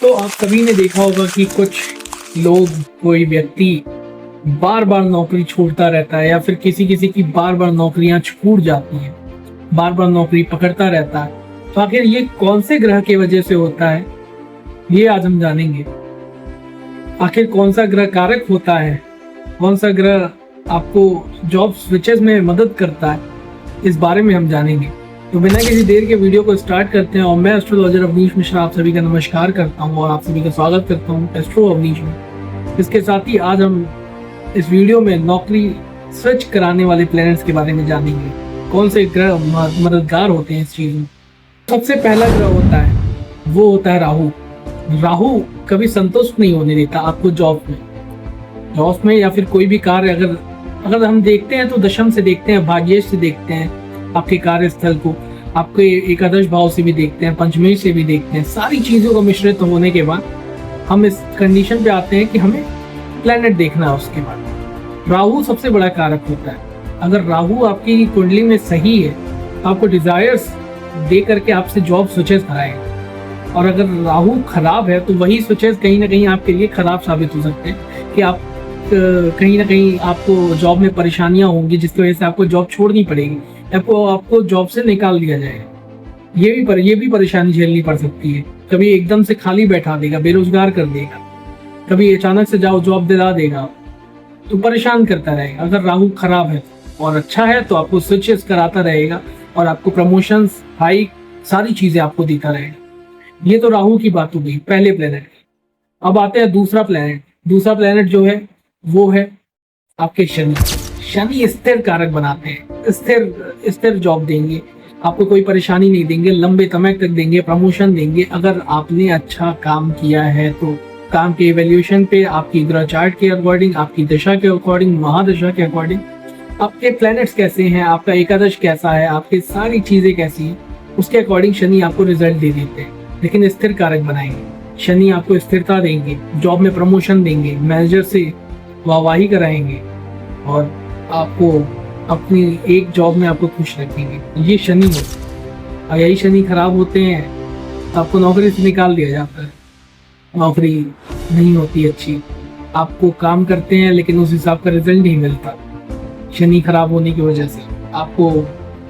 तो आप सभी ने देखा होगा कि कुछ लोग, कोई व्यक्ति बार बार नौकरी छोड़ता रहता है या फिर किसी किसी की बार बार नौकरियां छूट जाती हैं, बार बार नौकरी पकड़ता रहता है। तो आखिर ये कौन से ग्रह की वजह से होता है, ये आज हम जानेंगे। आखिर कौन सा ग्रह कारक होता है, कौन सा ग्रह आपको जॉब स्विचेस में मदद करता है, इस बारे में हम जानेंगे। तो बिना किसी देर के वीडियो को स्टार्ट करते हैं और मैं एस्ट्रोलॉजर अवनीश मिश्रा आप सभी का नमस्कार करता हूं और आप सभी का स्वागत करता हूं एस्ट्रो अवनीश में। इसके साथ ही आज हम इस वीडियो में नौकरी स्विच कराने वाले प्लैनेट्स के बारे में जानेंगे, कौन से ग्रह मददगार होते हैं इस चीज में। सबसे पहला ग्रह होता है, वो होता है राहु। राहु कभी संतुष्ट नहीं होने देता आपको जॉब में या फिर कोई भी कार्य अगर हम देखते हैं तो दशम से देखते हैं, भाग्येश से देखते हैं, आपके कार्यस्थल को आपके एकादश भाव से भी देखते हैं, पंचमेश से भी देखते हैं। सारी चीजों का मिश्रित होने के बाद हम इस कंडीशन पे आते हैं कि हमें प्लेनेट देखना है। उसके बाद राहु सबसे बड़ा कारक होता है। अगर राहु आपकी कुंडली में सही है तो आपको डिजायर्स दे करके आपसे जॉब स्विचेस कराएगा, और अगर राहु खराब है तो वही स्विचेस कहीं ना कहीं आपके लिए खराब साबित हो सकते हैं कि आप कहीं ना कहीं आपको जॉब में परेशानियां होंगी, जिसकी वजह से आपको जॉब छोड़नी पड़ेगी, आपको जॉब से निकाल दिया जाएगा। ये भी परेशानी झेलनी पड़ सकती है। कभी एकदम से खाली बैठा देगा, बेरोजगार कर देगा, कभी अचानक से जाओ जॉब दिला देगा, तो परेशान करता रहेगा। अगर राहु खराब है और अच्छा है तो आपको स्विचेस कराता रहेगा और आपको प्रमोशंस, हाइक, सारी चीजें आपको देता रहेगा। ये तो राहु की बात हो गई, पहले प्लेनेट की। अब आते हैं दूसरा प्लेनेट जो है वो है आपके शनि स्थिर कारक बनाते हैं। स्थिर जॉब देंगे, आपको कोई परेशानी नहीं देंगे, लंबे समय तक देंगे, प्रमोशन देंगे। अगर आपने अच्छा काम किया है तो काम के इवैल्यूएशन पे आपकी ग्रह चार्ट के अकॉर्डिंग, आपकी दशा के अकॉर्डिंग, महादशा के अकॉर्डिंग, आपके प्लैनेट्स कैसे हैं, आपका एकादश कैसा है, आपकी सारी चीजें कैसी हैं, उसके अकॉर्डिंग शनि आपको रिजल्ट दे देते हैं। लेकिन स्थिर कारक बनाएंगे, शनि आपको स्थिरता देंगे, जॉब में प्रमोशन देंगे, मैनेजर से वाहवाही कराएंगे और आपको अपनी एक जॉब में आपको खुश रखेंगे। ये शनि होते हैं। और यही शनि खराब होते हैं तो आपको नौकरी से निकाल दिया जाता है, नौकरी नहीं होती अच्छी, आपको काम करते हैं लेकिन उस हिसाब का रिजल्ट नहीं मिलता। शनि खराब होने की वजह से आपको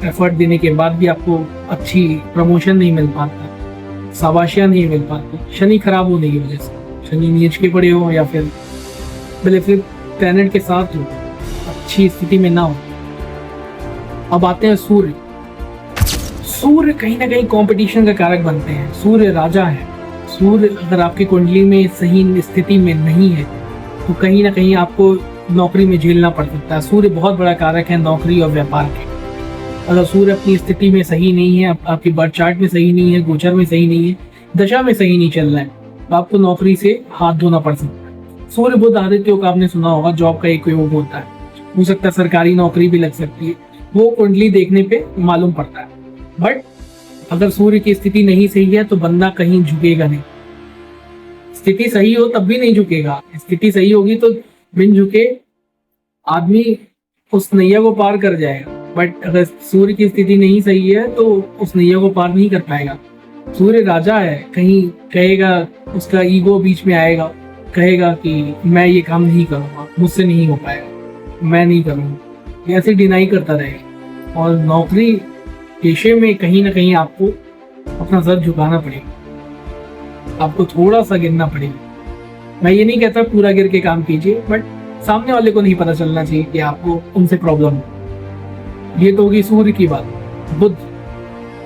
एफर्ट देने के बाद भी आपको अच्छी प्रमोशन नहीं मिल पाता, शाबाशियाँ नहीं मिल पाती, शनि खराब होने की वजह से। शनि नीच के पड़े हो या फिर फिर प्लैनेट के साथ हो, अच्छी स्थिति में ना हो। अब आते हैं सूर्य कहीं ना कहीं कंपटीशन का कारक बनते हैं। सूर्य राजा है। सूर्य अगर आपकी कुंडली में सही स्थिति में नहीं है तो कहीं ना कहीं आपको नौकरी में झेलना पड़ सकता है। सूर्य बहुत बड़ा कारक है नौकरी और व्यापार के। अगर सूर्य अपनी स्थिति में सही नहीं है, आपकी बर्थ चार्ट में सही नहीं है, गोचर में सही नहीं है, दशा में सही नहीं चल रहा है, तो आपको नौकरी से हाथ धोना पड़ सकता है। सूर्य बुध आदित्यों का आपने सुना होगा, जॉब का एक योग होता है, हो सकता है सरकारी नौकरी भी लग सकती है, वो कुंडली देखने पे मालूम पड़ता है। बट अगर सूर्य की स्थिति नहीं सही है तो बंदा कहीं झुकेगा नहीं। स्थिति सही हो तब भी नहीं झुकेगा, स्थिति सही होगी तो बिन झुके आदमी उस नैया को पार कर जाएगा। बट अगर सूर्य की स्थिति नहीं सही है तो उस नैया को पार नहीं कर पाएगा। सूर्य राजा है, कहीं कहेगा, उसका ईगो बीच में आएगा, कहेगा कि मैं ये काम नहीं करूँगा, मुझसे नहीं हो पाएगा, मैं नहीं करूँगा, ऐसे डिनाई करता रहेगा। और नौकरी पेशे में कहीं ना कहीं आपको अपना सर झुकाना पड़ेगा, आपको थोड़ा सा गिरना पड़ेगा। मैं ये नहीं कहता पूरा गिर के काम कीजिए, बट सामने वाले को नहीं पता चलना चाहिए कि आपको उनसे प्रॉब्लम हो। ये तो होगी सूर्य की बात। बुध,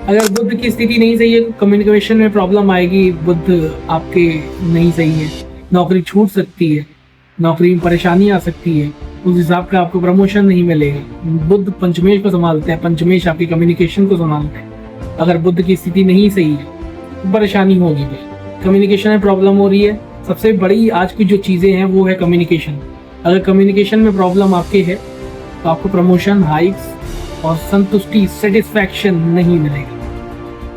अगर बुध की स्थिति नहीं सही है तो कम्युनिकेशन में प्रॉब्लम आएगी। बुध आपके नहीं सही है, नौकरी छूट सकती है, नौकरी में परेशानी आ सकती है, उस हिसाब का आपको प्रमोशन नहीं मिलेगा। बुध पंचमेश को संभालते हैं, पंचमेश आपकी कम्युनिकेशन को संभालते हैं। अगर बुध की स्थिति नहीं सही है तो परेशानी होगी भाई, कम्युनिकेशन में प्रॉब्लम हो रही है। सबसे बड़ी आज की जो चीज़ें हैं वो है कम्युनिकेशन। अगर कम्युनिकेशन में प्रॉब्लम आपके है तो आपको प्रमोशन, हाइक्स और संतुष्टि, सेटिस्फैक्शन नहीं मिलेगा,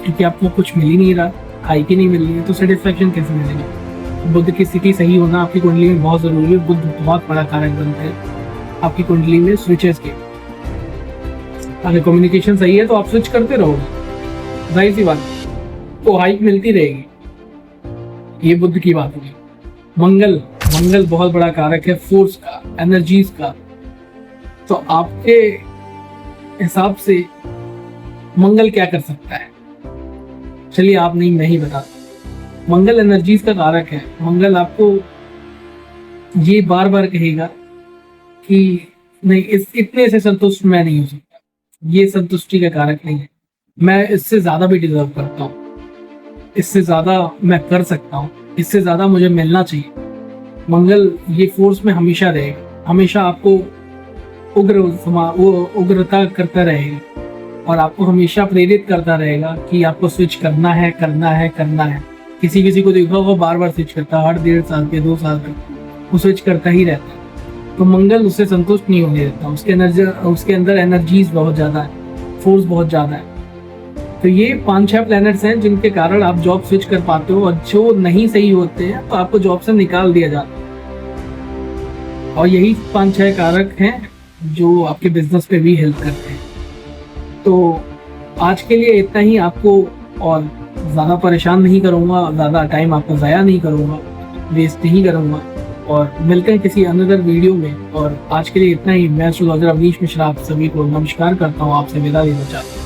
क्योंकि आपको कुछ मिल ही नहीं रहा, हाइक ही नहीं मिल रही है तो सेटिस्फैक्शन कैसे मिलेगा। बुध की स्थिति सही होना आपकी कुंडली में बहुत जरूरी है। बुध बहुत बड़ा कारक बनते हैं आपकी कुंडली में स्विचेस के। अगर कम्युनिकेशन सही है तो आप स्विच करते रहोगे, जाहिर सी बात, तो हाइक मिलती रहेगी। ये बुध की बात हुई। मंगल, मंगल बहुत बड़ा कारक है फोर्स का, एनर्जीज का। तो आपके हिसाब से मंगल क्या कर सकता है? चलिए आप नहीं, मैं ही बताता। मंगल एनर्जीज का कारक है। मंगल आपको ये बार बार कहेगा कि नहीं, इस इतने से संतुष्ट मैं नहीं हो सकता, ये संतुष्टि का कारक नहीं है, मैं इससे ज्यादा भी डिजर्व करता हूँ, इससे ज्यादा मैं कर सकता हूँ, इससे ज्यादा मुझे मिलना चाहिए। मंगल ये फोर्स में हमेशा रहेगा, हमेशा आपको उग्रता करता रहेगा और आपको हमेशा प्रेरित करता रहेगा कि आपको स्विच करना है, करना है, करना है। किसी किसी को देखा होगा बार बार स्विच करता है, हर 1.5 साल के 2 साल तक वो स्विच करता ही रहता है। तो मंगल उससे संतुष्ट नहीं होने देता, उसके अंदर एनर्जीज बहुत ज़्यादा है, फोर्स बहुत ज़्यादा है। तो ये 5-6 प्लैनेट्स हैं जिनके कारण आप जॉब स्विच कर पाते हो, और जो नहीं सही होते हैं तो आपको जॉब से निकाल दिया जाता है। और यही 5-6 कारक हैं जो आपके बिजनेस पे भी हेल्प करते हैं। तो आज के लिए इतना ही, आपको और ज़्यादा परेशान नहीं करूँगा, ज़्यादा टाइम आपको ज़ाया नहीं करूँगा, वेस्ट नहीं करूँगा, और मिलते हैं किसी अनदर वीडियो में। और आज के लिए इतना ही। मैं एस्ट्रोलॉजर अवनीश मिश्रा आप सभी को नमस्कार करता हूँ, आपसे विदा लेना चाहता हूँ।